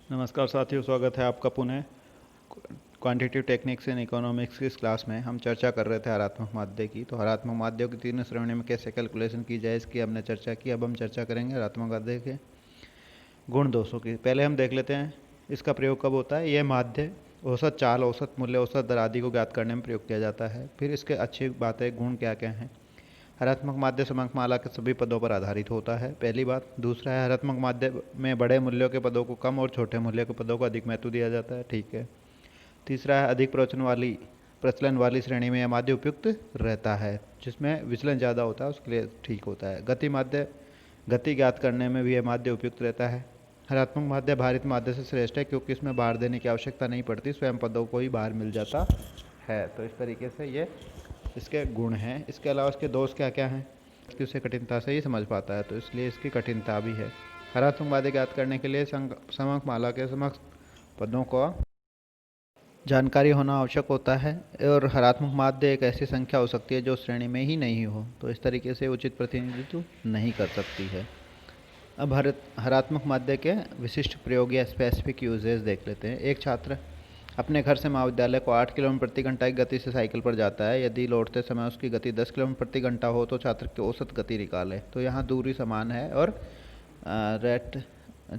नमस्कार साथियों, स्वागत है आपका पुनः क्वांटिटेटिव टेक्निक्स इन इकोनॉमिक्स की इस क्लास में। हम चर्चा कर रहे थे हरात्मक माध्य की। तो हरात्मक माध्यों की तीन श्रेणी में कैसे कैलकुलेशन की जाए इसकी हमने चर्चा की। अब हम चर्चा करेंगे हरात्मक माध्य के गुण दोषों की। पहले हम देख लेते हैं इसका प्रयोग कब होता है। यह माध्य औसत चाल, औसत मूल्य, औसत दर आदि को ज्ञात करने में प्रयोग किया जाता है। फिर इसके अच्छी बातें, गुण क्या क्या हैं। हरात्मक माध्य समांक माला के सभी पदों पर आधारित होता है, पहली बात। दूसरा है, हरात्मक माध्य में बड़े मूल्यों के पदों को कम और छोटे मूल्य के पदों को अधिक महत्व दिया जाता है, ठीक है। तीसरा है, अधिक प्रचलन वाली श्रेणी में यह माध्य उपयुक्त रहता है। जिसमें विचलन ज़्यादा होता है उसके लिए ठीक होता है। गति ज्ञात करने में भी यह माध्य उपयुक्त रहता है। हरात्मक माध्य भारित माध्य से श्रेष्ठ है क्योंकि इसमें भार देने की आवश्यकता नहीं पड़ती, स्वयं पदों को ही भार मिल जाता है। तो इस तरीके से ये इसके गुण हैं। इसके अलावा इसके दोष क्या क्या हैं कि उसे कठिनता से ही समझ पाता है, तो इसलिए इसकी कठिनता भी है। हरात्मक माध्य ज्ञात करने के लिए समांक माला के समक्ष पदों को जानकारी होना आवश्यक होता है। और हरात्मक माध्य एक ऐसी संख्या हो सकती है जो श्रेणी में ही नहीं हो, तो इस तरीके से उचित प्रतिनिधित्व नहीं कर सकती है। अब हरात्मक माध्य के विशिष्ट प्रयोग या स्पेसिफिक यूजेस देख लेते हैं। एक छात्र अपने घर से महाविद्यालय को 8 किलोमीटर प्रति घंटा की गति से साइकिल पर जाता है। यदि लौटते समय उसकी गति 10 किलोमीटर प्रति घंटा हो तो छात्र की औसत गति निकालें। तो यहाँ दूरी समान है और रेट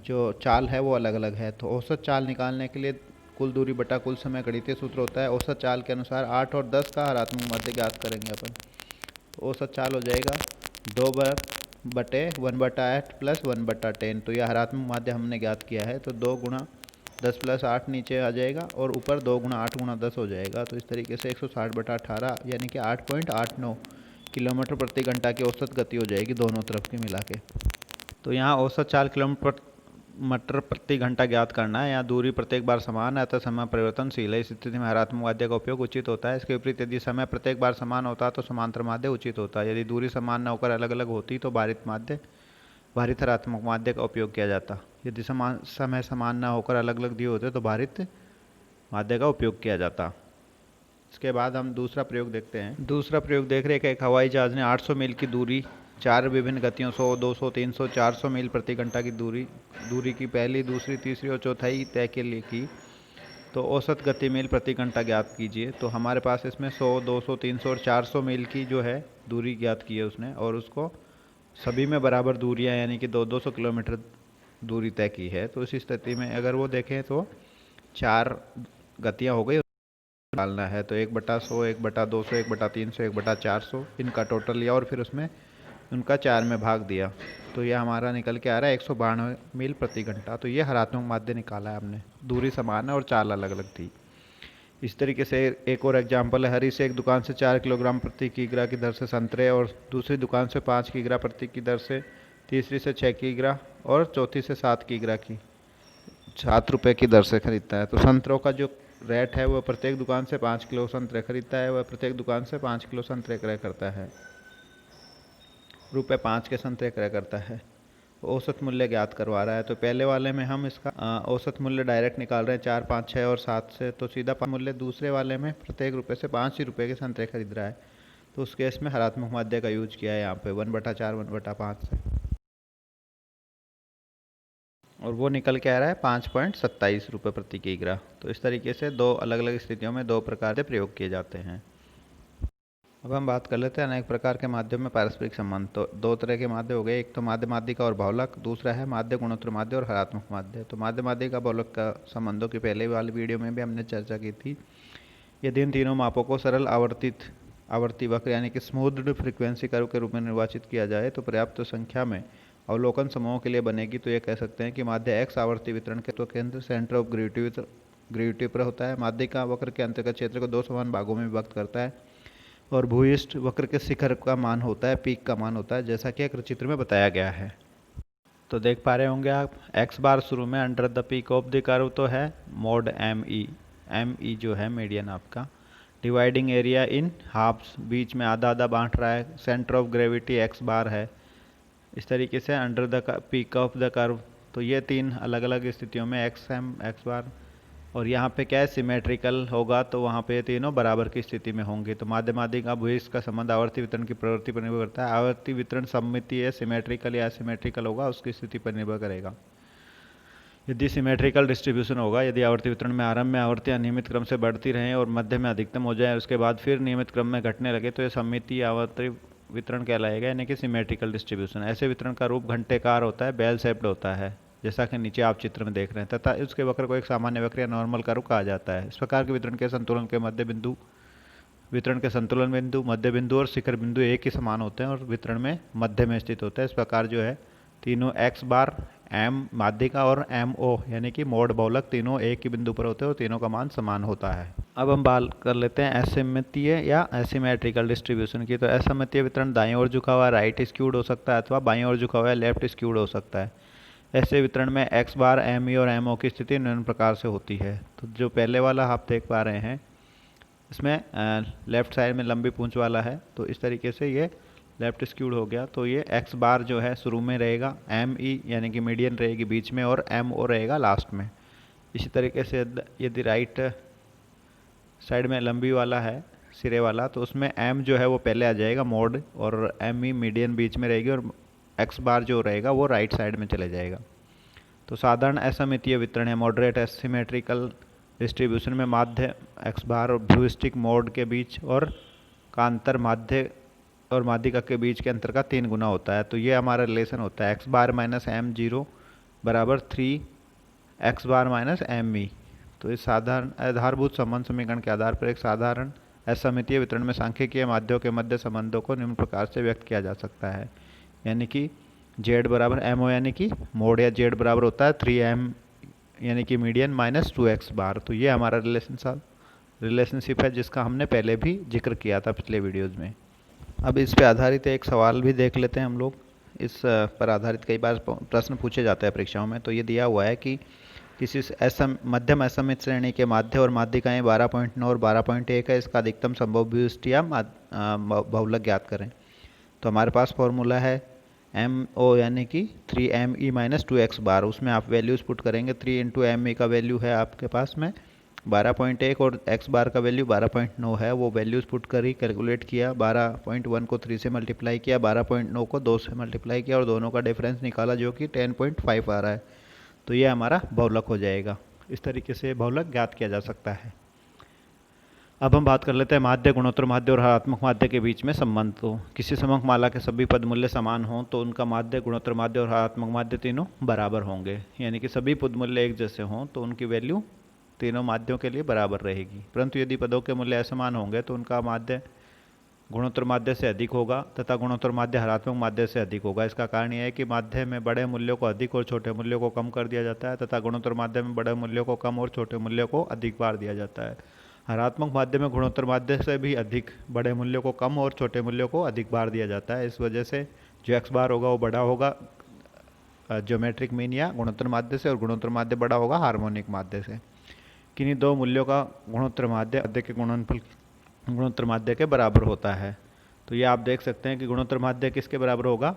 जो चाल है वो अलग अलग है। तो औसत चाल निकालने के लिए कुल दूरी बटा कुल समय गणितीय सूत्र होता है। औसत चाल के अनुसार 8 और 10 का हरात्मक माध्य ज्ञात करेंगे अपन। तो औसत चाल हो जाएगा 2 बटे 1/8 प्लस 1/10। तो यह हरात्मक माध्य हमने ज्ञात किया है। तो 2 गुणा 10 प्लस 8 नीचे आ जाएगा और ऊपर 2 गुणा 8 गुणा 10 हो जाएगा। तो इस तरीके से 160/18 यानी कि 8.89 किलोमीटर प्रति घंटा की औसत गति हो जाएगी दोनों तरफ की मिला के। तो यहाँ औसत चाल किलोमीटर प्रति घंटा ज्ञात करना है। यहाँ दूरी प्रत्येक बार समान है अतः समय परिवर्तनशील है। इस स्थिति में हरात्मक माध्य का उपयोग उचित होता है। इसके विपरीत यदि समय प्रत्येक बार समान होता है तो समांतर माध्य उचित होता है। यदि दूरी समान न होकर अलग अलग होती तो भारित हरात्मक माध्य का उपयोग किया जाता। यदि समय समान न होकर अलग अलग दिए होते तो भारित माध्य का उपयोग किया जाता। इसके बाद हम दूसरा प्रयोग देखते हैं। दूसरा प्रयोग देख रहे हैं कि एक हवाई जहाज ने 800 मील की दूरी 4 विभिन्न गतियों 100, 200, 300, 400 मील प्रति घंटा की दूरी की पहली, दूसरी, तीसरी और चौथाई तय के लिए की। तो औसत गति मील प्रति घंटा ज्ञात कीजिए। तो हमारे पास इसमें 100, 200, 300 और 400 मील की जो है दूरी ज्ञात की है उसने, और उसको सभी में बराबर दूरियां यानी कि 200 किलोमीटर दूरी तय की है। तो इस स्थिति में अगर वो देखें तो 4 गतियां हो गई, डालना है। तो 1/100, 1/200, 1/300, 1/400 इनका टोटल लिया और फिर उसमें उनका 4 में भाग दिया। तो यह हमारा निकल के आ रहा है 192 मील प्रति घंटा। तो ये हरात्मक माध्य निकाला है हमने। दूरी समान है और चाल अलग अलग थी। इस तरीके से एक और एग्जाम्पल है। हरी से एक दुकान से 4 किलोग्राम प्रति किग्रा की दर से संतरे, और दूसरी दुकान से 5 किग्रा प्रति की दर से, तीसरी से 6 किग्रा और चौथी से 7 किग्रा की 7 रुपये की दर से खरीदता है। तो संतरों का जो रेट है वह प्रत्येक दुकान से 5 किलो संतरे खरीदता है, वह प्रत्येक दुकान से 5 किलो संतरे क्रय करता है, ₹5 के संतरे क्रय करता है। औसत मूल्य ज्ञात करवा रहा है। तो पहले वाले में हम इसका औसत मूल्य डायरेक्ट निकाल रहे हैं 4, 5, 6 और 7 से। तो सीधा मूल्य दूसरे वाले में प्रत्येक रुपये से 5 ही रुपये के संतरे खरीद रहा है। तो उस केस में हरात्मक माध्य का यूज किया है यहाँ पे 1/4, 1/5 से, और वो निकल के आ रहा है 5.27 रुपये प्रति किग्रा। तो इस तरीके से दो अलग अलग स्थितियों में दो प्रकार से प्रयोग किए जाते हैं। अब हम बात कर लेते हैं अनेक प्रकार के माध्यम में पारस्परिक संबंध। तो दो तरह के माध्य हो गए, एक तो माध्य माध्यिका और बहुलक, दूसरा है माध्य गुणोत्तर माध्य और हरात्मक माध्य। तो माध्य माध्यिका बहुलक का संबंधों की पहले वाली वीडियो में भी हमने चर्चा की थी। यदि इन तीनों मापों को सरल आवर्ती वक्र यानी कि स्मूथ्ड फ्रीक्वेंसी कर्व के रूप में निर्वाचित किया जाए तो पर्याप्त संख्या में अवलोकन समूहों के लिए बनेगी। तो ये कह सकते हैं कि माध्य एक्स आवर्ती वितरण के केंद्र सेंटर ऑफ ग्रेविटी पर होता है। माध्यिका वक्र के अंतर्गत क्षेत्र को 2 समान भागों में विभक्त करता है और भूयिष्ठ वक्र के शिखर का मान होता है, पीक का मान होता है, जैसा कि एक चित्र में बताया गया है। तो देख पा रहे होंगे आप, एक्स बार शुरू में under the peak of the curve तो है मोड एम ई जो है मीडियन आपका। डिवाइडिंग एरिया इन हाफ्स, बीच में आधा आधा बांट रहा है। सेंटर ऑफ ग्रेविटी एक्स बार है। इस तरीके से under the peak of the curve. तो ये तीन अलग अलग स्थितियों में एक्स एम एक्स बार, और यहाँ पे क्या है सिमेट्रिकल होगा तो वहाँ पे तीनों बराबर की स्थिति में होंगे। तो माध्य माध्यिका भूयिष्ठ का संबंध आवर्ती वितरण की प्रवृत्ति पर निर्भर करता है। आवर्ती वितरण सममितीय है, सिमेट्रिकल या असिमेट्रिकल होगा उसकी स्थिति पर निर्भर करेगा। यदि सिमेट्रिकल डिस्ट्रीब्यूशन होगा, यदि आवर्ती वितरण में आरंभ में आवर्तियाँ नियमित क्रम से बढ़ती रहें और मध्य में अधिकतम हो जाए, उसके बाद फिर नियमित क्रम में घटने लगे, तो यह सममितीय आवर्ती वितरण कहलाएगा, यानी कि सिमेट्रिकल डिस्ट्रीब्यूशन। ऐसे वितरण का रूप घंटेकार होता है, बेल शेप्ड होता है, जैसा कि नीचे आप चित्र में देख रहे हैं, तथा उसके वक्र को एक सामान्य वक्र या नॉर्मल कर्व कहा जाता है। इस प्रकार के वितरण के संतुलन के मध्य बिंदु, वितरण के संतुलन बिंदु, मध्य बिंदु और शिखर बिंदु एक ही समान होते हैं और वितरण में मध्य में स्थित होता है। इस प्रकार जो है तीनों एक्स बार, एम माध्यिका और एम ओ यानी कि मोड बहुलक तीनों एक ही बिंदु पर होते हैं और तीनों का मान समान होता है। अब हम बात कर लेते हैं असममितीय या एसिमेट्रिकल डिस्ट्रीब्यूशन की। तो असममितीय वितरण दाईं ओर झुका हुआ राइट स्क्यूड हो सकता है अथवा बाईं ओर झुका हुआ लेफ्ट स्क्यूड हो सकता है। ऐसे वितरण में एक्स बार, एम ई और एम ओ की स्थिति निम्न प्रकार से होती है। तो जो पहले वाला आप देख पा रहे हैं, इसमें लेफ्ट साइड में लंबी पूंछ वाला है, तो इस तरीके से ये लेफ्ट स्क्यूड हो गया। तो ये एक्स बार जो है शुरू में रहेगा, एम ई यानी कि मीडियन रहेगी बीच में और एम ओ रहेगा लास्ट में। इसी तरीके से यदि राइट साइड में लंबी वाला है सिरे वाला, तो उसमें एम जो है वो पहले आ जाएगा मोड और एम ई मीडियन बीच में रहेगी और एक्स बार जो रहेगा वो राइट साइड में चले जाएगा। तो साधारण असममितीय वितरण है मॉडरेट एसिमेट्रिकल डिस्ट्रीब्यूशन में माध्य एक्स बार और ध्रुविस्टिक मोड के बीच और का अंतर माध्य और माध्यिका के बीच के अंतर का 3 गुना होता है। तो ये हमारा रिलेशन होता है एक्स बार माइनस एम जीरो बराबर 3 एक्स बार माइनस एम ई। तो इस साधारण आधारभूत संबंध समीकरण के आधार पर एक साधारण असममितीय वितरण में सांख्यिकीय माध्यों के मध्य संबंधों को निम्न प्रकार से व्यक्त किया जा सकता है, यानी कि जेड बराबर एम ओ यानी कि मोड या जेड बराबर होता है 3m यानी कि मीडियन माइनस 2x बार। तो ये हमारा रिलेशनशिप है जिसका हमने पहले भी जिक्र किया था पिछले वीडियोज़ में। अब इस पे आधारित एक सवाल भी देख लेते हैं हम लोग। इस पर आधारित कई बार प्रश्न पूछे जाते हैं परीक्षाओं में। तो ये दिया हुआ है कि किसी मध्यम असममित श्रेणी के माध्य और माध्यिकाएं 12.9 और 12.1 है, इसका अधिकतम संभव विशिष्ट या बहुलक ज्ञात करें। तो हमारे पास फॉर्मूला है एम ओ यानी कि 3m e माइनस 2x बार। उसमें आप वैल्यूज़ पुट करेंगे। 3 इंटू एम ई का वैल्यू है आपके पास में 12.1 और x बार का वैल्यू 12.9 है। वो वैल्यूज़ पुट कर ही कैलकुलेट किया। 12.1 को 3 से मल्टीप्लाई किया, 12.9 को 2 से मल्टीप्लाई किया और दोनों का डिफरेंस निकाला जो कि 10.5 आ रहा है। तो ये हमारा बहुलक हो जाएगा। इस तरीके से बहुलक ज्ञात किया जा सकता है। अब हम बात कर लेते हैं माध्य, गुणोत्तर माध्य और हरात्मक माध्य के बीच में संबंध। तो किसी समक माला के सभी पद मूल्य समान हों तो उनका माध्य, गुणोत्तर माध्य और हरात्मक माध्य तीनों बराबर होंगे, यानी कि सभी पद मूल्य एक जैसे हों तो उनकी वैल्यू तीनों माध्यों के लिए बराबर रहेगी। परंतु यदि पदों के मूल्य असमान होंगे तो उनका माध्य गुणोत्तर माध्य से अधिक होगा तथा गुणोत्तर माध्य हरात्मक माध्य से अधिक होगा। इसका कारण यह है कि माध्य में बड़े मूल्यों को अधिक और छोटे मूल्यों को कम कर दिया जाता है तथा गुणोत्तर माध्य में बड़े मूल्यों को कम और छोटे मूल्यों को अधिक बार दिया जाता है। हरात्मक माध्य में गुणोत्तर माध्य से भी अधिक बड़े मूल्यों को कम और छोटे मूल्यों को अधिक बार दिया जाता है। इस वजह से जो एक्स बार होगा वो बड़ा होगा ज्योमेट्रिक मीन या गुणोत्तर माध्य से और गुणोत्तर माध्य बड़ा होगा हार्मोनिक माध्य से। किन्हीं दो मूल्यों का गुणोत्तर माध्य के गुणनफल गुणोत्तर माध्य के बराबर होता है। तो ये आप देख सकते हैं कि गुणोत्तर माध्य किसके बराबर होगा,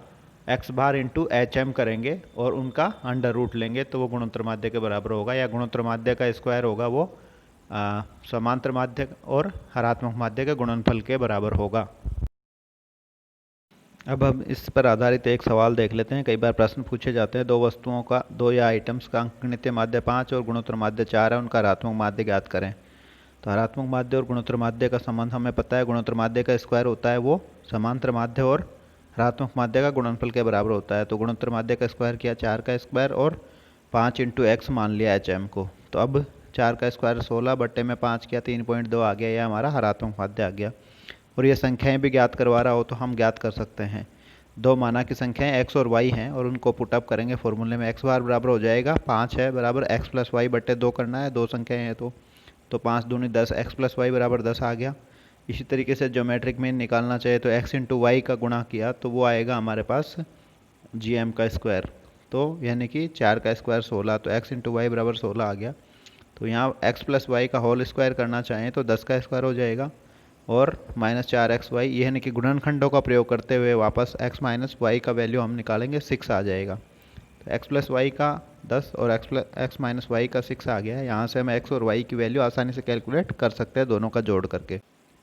x bar into H M करेंगे और उनका अंडर रूट लेंगे तो वो गुणोत्तर माध्य के बराबर होगा, या गुणोत्तर माध्य का स्क्वायर होगा वो समांतर माध्य और हरात्मक माध्य के गुणनफल के बराबर होगा। अब हम इस पर आधारित एक सवाल देख लेते हैं। कई बार प्रश्न पूछे जाते हैं, दो वस्तुओं का, दो या आइटम्स का अंकगणितीय माध्य 5 और गुणोत्तर माध्य 4 है, उनका हरात्मक माध्य ज्ञात करें। तो हरात्मक माध्य और गुणोत्तर माध्य का संबंध हमें पता है। गुणोत्तर माध्य का स्क्वायर होता है वो समांतर माध्य और हरात्मक माध्य का गुणनफल के बराबर होता है। तो गुणोत्तर माध्य का स्क्वायर किया 4 का स्क्वायर और 5 इंटू एक्स मान लिया एच एम को। तो अब 4 का स्क्वायर 16 बट्टे में 5 किया 3.2 आ गया, यह हमारा हरात्मक माध्य आ गया। और ये संख्याएं भी ज्ञात करवा रहा हो तो हम ज्ञात कर सकते हैं। दो माना की संख्याएं एक्स और वाई हैं और उनको पुटअप करेंगे फॉर्मूले में। एक्स बार बराबर हो जाएगा 5 है बराबर एक्स प्लस वाई बट्टे 2 करना है, दो संख्याएं हैं तो 5 दूनी 10, एक्स प्लस वाई बराबर 10 आ गया। इसी तरीके से ज्योमेट्रिक मीन निकालना चाहिए तो एक्स इंटू वाई का गुणा किया तो वो आएगा हमारे पास जी एम का स्क्वायर। तो यानी कि 4 का स्क्वायर 16, तो एक्स इंटू वाई बराबर 16 आ गया। तो यहाँ एक्स प्लस वाई का होल स्क्वायर करना चाहें तो 10 का स्क्वायर हो जाएगा और माइनस 4x वाई, ये यानी कि गुणनखंडों का प्रयोग करते हुए वापस x माइनस वाई का वैल्यू हम निकालेंगे 6 आ जाएगा। तो x प्लस वाई का 10 और x माइनस वाई का 6 आ गया है। यहाँ से हम x और y की वैल्यू आसानी से कैलकुलेट कर सकते हैं दोनों का जोड़ करके।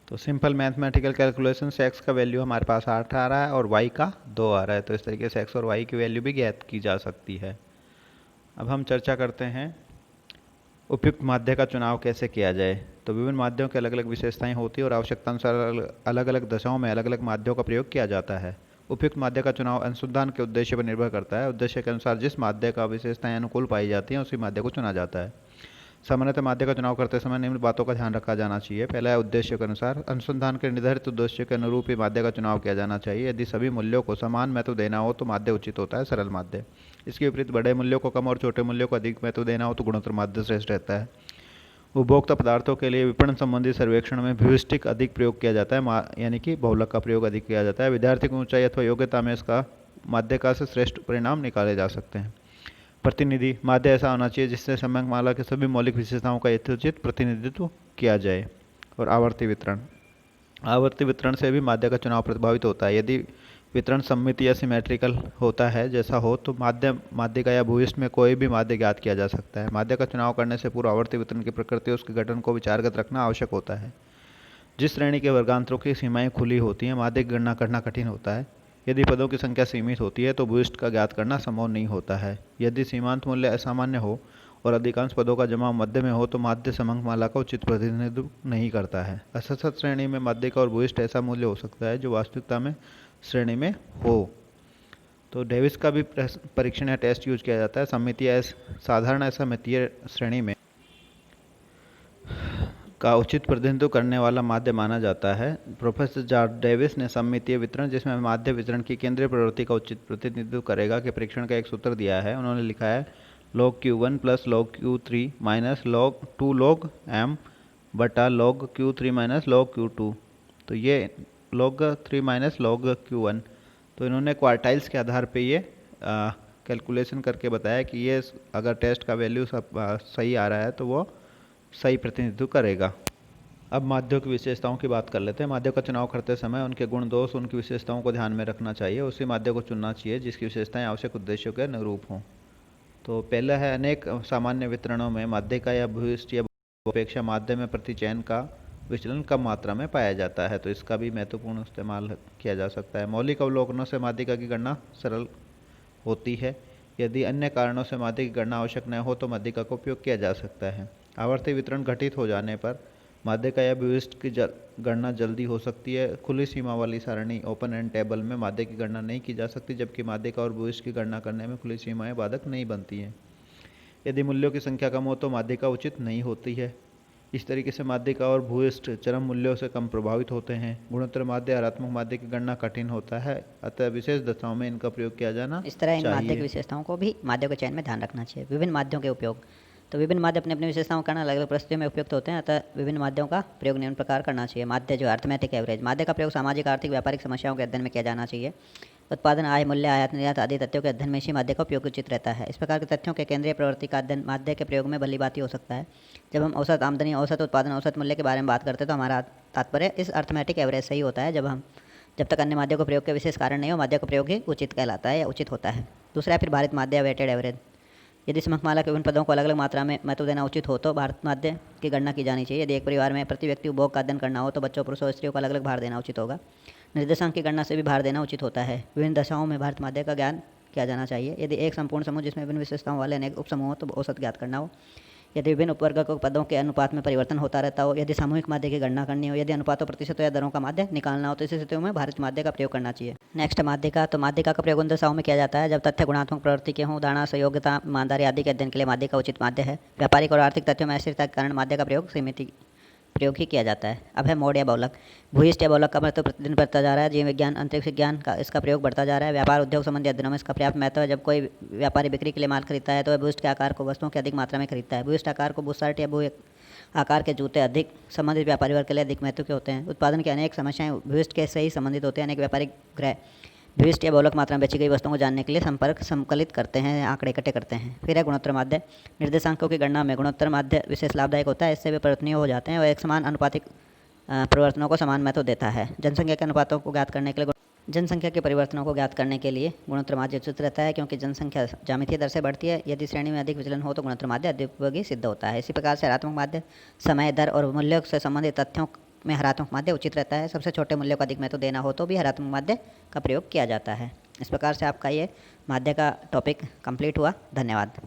तो सिंपल मैथमेटिकल कैलकुलेशन से x का वैल्यू हमारे पास 8 आ रहा है और y का 2 आ रहा है। तो इस तरीके से x और y की वैल्यू भी ज्ञात की जा सकती है। अब हम चर्चा करते हैं उपयुक्त माध्य का चुनाव कैसे किया जाए। तो विभिन्न माध्यों की अलग अलग विशेषताएं होती हैं और आवश्यकता अनुसार अलग अलग दशाओं में अलग अलग माध्यों का प्रयोग किया जाता है। उपयुक्त माध्य का चुनाव अनुसंधान के उद्देश्य पर निर्भर करता है। उद्देश्य के अनुसार जिस माध्य का विशेषताएं अनुकूल पाई जाती हैं उसी माध्य को चुना जाता है। सामान्यतः माध्य का चुनाव करते समय निम्न बातों का ध्यान रखा जाना चाहिए। पहला है उद्देश्य के अनुसार। अनुसंधान के निर्धारित उद्देश्य के अनुरूप ही माध्य का चुनाव किया जाना चाहिए। यदि सभी मूल्यों को समान महत्व देना हो तो माध्य उचित होता है, सरल माध्य। इसके विपरीत बड़े मूल्यों को कम और छोटे मूल्यों को अधिक महत्व देना हो तो गुणोत्तर माध्य श्रेष्ठ रहता है। उपभोक्ता पदार्थों के लिए विपणन संबंधी सर्वेक्षण में ह्यूरिस्टिक अधिक प्रयोग किया जाता है, यानी कि बहुलक का प्रयोग अधिक किया जाता है। विद्यार्थी की ऊंचाई अथवा योग्यता में इसका माध्य का से श्रेष्ठ परिणाम निकाले जा सकते हैं। प्रतिनिधि माध्य ऐसा होना चाहिए जिससे समयमाला के सभी मौलिक विशेषताओं का यथोचित प्रतिनिधित्व किया जाए। और आवर्ती वितरण। आवर्ती वितरण से भी माध्य का चुनाव प्रभावित होता है। यदि वितरण सममित या सिमेट्रिकल होता है जैसा हो तो माध्यिका या भूयिष्ठ में कोई भी माध्य ज्ञात किया जा सकता है। माध्य का चुनाव करने से पूर्व आवर्ती वितरण की प्रकृति और उसके गठन को विचारगत रखना आवश्यक होता है। जिस श्रेणी के वर्गांतरों की सीमाएं खुली होती हैं माध्य की गणना करना कठिन होता है। यदि पदों की संख्या सीमित होती है तो भूयिष्ठ का ज्ञात करना संभव नहीं होता है। यदि सीमांत मूल्य असामान्य हो और अधिकांश पदों का जमाव मध्य में हो तो माध्य समंकमाला का उचित प्रतिनिधित्व नहीं करता है। असतत श्रेणी में माध्यिका और भूयिष्ठ ऐसा मूल्य हो सकता है जो वास्तविकता में श्रेणी में हो। तो डेविस का भी परीक्षण या टेस्ट यूज किया जाता है। सममितीय साधारण असममितीय श्रेणी में का उचित प्रतिनिधित्व करने वाला माध्य माना जाता है। प्रोफेसर जॉर्ज डेविस ने सममितीय वितरण जिसमें माध्य वितरण की केंद्रीय प्रवृत्ति का उचित प्रतिनिधित्व करेगा के परीक्षण का एक सूत्र दिया है। उन्होंने लिखा है log Q1 plus log Q3 minus log 2 log M बटा log Q3 minus log Q2। तो ये log 3 माइनस log Q1। तो इन्होंने क्वार्टाइल्स के आधार पे ये कैलकुलेशन करके बताया कि ये अगर टेस्ट का वैल्यू सब सही आ रहा है तो वो सही प्रतिनिधित्व करेगा। अब माध्यों की विशेषताओं की बात कर लेते हैं। माध्यों का चुनाव करते समय उनके गुण दोष उनकी विशेषताओं को ध्यान में रखना चाहिए। उसी माध्य को चुनना चाहिए जिसकी विशेषताएं आवश्यक उद्देश्यों के अनुरूप हों। तो पहला है अनेक सामान्य वितरणों में माध्यिका या भूयिष्ठ या अपेक्षा माध्य में प्रतिचयन का विचलन कम मात्रा में पाया जाता है। तो इसका भी महत्वपूर्ण इस्तेमाल किया जा सकता है। मौलिक अवलोकनों से माध्यिका की गणना सरल होती है। यदि अन्य कारणों से माध्य की गणना आवश्यक न हो तो माध्यिका का उपयोग किया जा सकता है। आवर्ती वितरण घटित हो जाने पर माध्यिका या भूयिष्ठ की गणना जल्दी हो सकती है। खुली सीमा वाली सारणी ओपन एंड टेबल में माध्य की गणना नहीं की जा सकती, जबकि माध्यिका और भूयिष्ठ की गणना करने में खुली सीमाएं बाधक नहीं बनती हैं। यदि मूल्यों की संख्या कम हो तो माध्यिका उचित नहीं होती है। इस तरीके से माध्यिका और भूयिष्ठ चरम मूल्यों से कम प्रभावित होते हैं। गुणोत्तर माध्य हरात्मक माध्य की गणना कठिन होता है, अतः विशेष दशाओं में इनका प्रयोग किया जाना इस तरह इन माध्य की चाहिए। विशेषताओं को भी माध्यों के चयन में ध्यान रखना चाहिए। विभिन्न माध्यों के उपयोग। तो विभिन्न माध्य अपनी अपनी विशेषताओं के कारण अलग अलग परिस्थितियों में उपयुक्त होते हैं, अतः विभिन्न माध्यों का प्रयोग निम्न प्रकार करना चाहिए। माध्य जो अर्थमेटिक एवरेज। माध्य का प्रयोग सामाजिक आर्थिक व्यापारिक समस्याओं के अध्ययन में किया जाना चाहिए। उत्पादन आय मूल्य आयात निर्यात आदि तथ्यों के अध्ययन में इसी माध्य का उपयोग उचित रहता है। इस प्रकार के तथ्यों के केंद्रीय प्रवृत्ति का अध्ययन माध्य के प्रयोग में भली भांति हो सकता है। जब हम औसत आमदनी औसत उत्पादन औसत मूल्य के बारे में बात करते हैं तो हमारा तात्पर्य इस अर्थमेटिक एवरेज से ही होता है। जब तक अन्य माध्यों को प्रयोग के विशेष कारण नहीं हो माध्य का प्रयोग ही उचित कहलाता है या उचित होता है। दूसरा है फिर भारित माध्य वेटेड एवरेज। यदि समकमाला के विभिन्न पदों को अलग अलग मात्रा में महत्व देना उचित हो तो भारित माध्य की गणना की जानी चाहिए। यदि एक परिवार में प्रति व्यक्ति उपभोग का अध्ययन करना हो तो बच्चों पुरुषों और स्त्रियों को अलग अलग भार देना उचित होगा। निर्देशांक की गणना से भी भार देना उचित होता है। विभिन्न दशाओं में भारित माध्य का ज्ञान किया जाना चाहिए। यदि एक संपूर्ण समूह जिसमें विभिन्न विशेषताओं वाले अनेक उपसमूह हो तो औसत ज्ञात करना हो। यदि विभिन्न उपवर्गों पदों के अनुपात में परिवर्तन होता रहता हो। यदि सामूहिक माध्य की गणना करनी हो। यदि अनुपातों प्रतिशतों या दरों का माध्य निकालना हो तो इस स्थितियों में भारित माध्य का प्रयोग करना चाहिए। नेक्स्ट माध्यिका। तो माध्यिका का प्रयोग उन दशाओं में किया जाता है जब तथ्य गुणात्मक प्रवृत्ति के हों, उदाहरण सहयोगिता ईमानदारी आदि के अध्ययन के लिए माध्यिका उचित माध्य है। व्यापारिक और आर्थिक तथ्यों में अस्थिरता के कारण माध्य का प्रयोग ही किया जाता है। अब है मोड या बहुलक। भूयिष्ठ या बहुलक का महत्व प्रतिदिन बढ़ता जा रहा है। जीव विज्ञान अंतरिक्ष विज्ञान का इसका प्रयोग बढ़ता जा रहा है। व्यापार उद्योग संबंधी अध्ययनों में इसका पर्याप्त महत्व है। जब कोई व्यापारी बिक्री के लिए माल खरीदता है तो वह भूयिष्ठ के आकार को वस्तुओं की अधिक मात्रा में खरीदता है। भूयिष्ठ आकार को बुशर्ट या भू आकार के जूते अधिक संबंधित व्यापारी वर्ग के लिए अधिक महत्व के होते हैं। उत्पादन की अनेक समस्याएं भूयिष्ठ के से ही संबंधित होते हैं। अनेक व्यापारिक गृह भूयिष्ठ या बहुलक मात्रा में बेची गई वस्तुओं को जानने के लिए संकलित करते हैं, आंकड़े इकट्ठे करते हैं। फिर है गुणोत्तर माध्य। निर्देशांकों की गणना में गुणोत्तर माध्य विशेष लाभदायक होता है। इससे वे परिवर्तनीय हो जाते हैं और एक समान अनुपातिक परिवर्तनों को समान महत्व देता है। जनसंख्या के अनुपातों को ज्ञात करने के लिए जनसंख्या के परिवर्तनों को ज्ञात करने के लिए गुणोत्तर माध्य उचित रहता है, क्योंकि जनसंख्या ज्यामितीय दर से बढ़ती है। यदि श्रेणी में अधिक विचलन हो तो गुणोत्तर माध्य अत्युपयोगी सिद्ध होता है। इसी प्रकार से हरात्मक माध्य समय दर और मूल्यों से संबंधित तथ्यों में हरात्मक माध्य उचित रहता है। सबसे छोटे मूल्यों को अधिक महत्व देना हो तो भी हरात्मक माध्य का प्रयोग किया जाता है। इस प्रकार से आपका ये माध्य का टॉपिक कंप्लीट हुआ। धन्यवाद।